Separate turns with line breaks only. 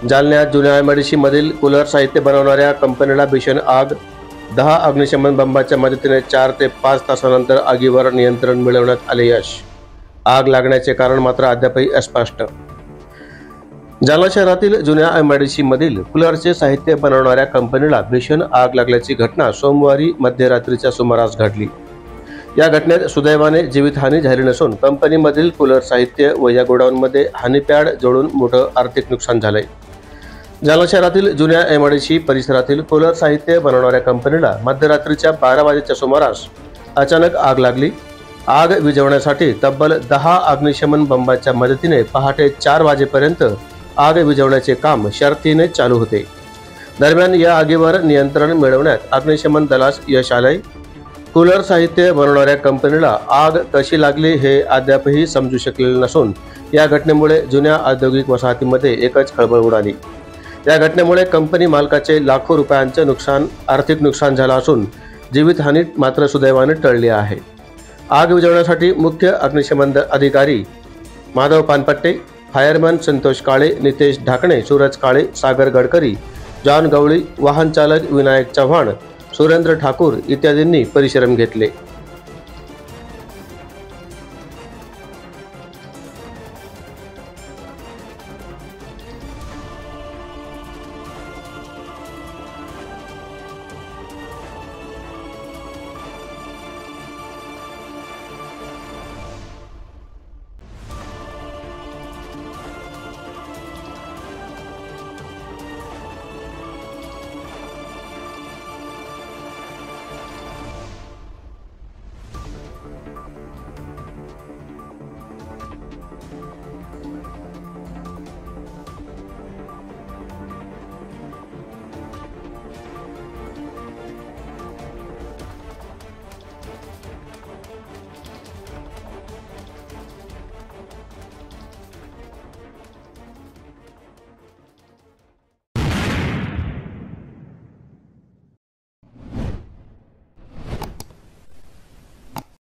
जालन्यात जुन्या एमआयडीसी मधील कूलर साहित्य बनवणाऱ्या कंपनीला भीषण आग. 10 अग्निशमन बंबाच्या मदतीने 4 ते 5 तासानंतर आगीवर नियंत्रण मिळवण्यात आले यश. आग लागण्याचे कारण मात्र अद्यापही अस्पष्ट. जालना शहरातील जुन्या एमआयडीसी मधील कूलरचे साहित्य बनवणाऱ्या कंपनीला भीषण आग लागल्याची घटना सोमवारी मध्यरात्रीच्या सुमारास घडली. या घटनेत सुदैवाने जीवितहानी झाली नसून कंपनीमधील कूलर साहित्य व या गोडाऊनमध्ये हानीपॅड जोडून मोठं आर्थिक नुकसान झालंय. जालना शहरातील जुन्या एमआयडीसी परिसरातील कूलर साहित्य बनवणाऱ्या कंपनीला मध्यरात्रीच्या 12 वाजेच्या सुमारास अचानक आग लागली. आग विझवण्यासाठी तब्बल 10 अग्निशमन बंबाच्या मदतीने पहाटे 4 वाजेपर्यंत आग विझवण्याचे काम शर्तीने चालू होते. दरम्यान या आगीवर नियंत्रण मिळवण्यात अग्निशमन दलास यश आलंय. कूलर साहित्य बनवणाऱ्या कंपनीला आग कशी लागली हे अद्यापही समजू शकलेले नसून या घटनेमुळे जुन्या औद्योगिक वसाहतीमध्ये एकच खळबळ उडाली. या घटनेमुळे कंपनी मालकाचे लाखो रुपयांचे आर्थिक नुकसान झालं असून जीवितहानी मात्र सुदैवाने टळली आहे. आग विझवण्यासाठी मुख्य अग्निशमन अधिकारी माधव पानपट्टे, फायरमन संतोष काळे, नितेश ढाकणे, सूरज काळे, सागर गडकरी, जॉन गवळी, वाहन चालक विनायक चव्हाण, सुरेंद्र ठाकूर इत्यादींनी परिश्रम घेतले.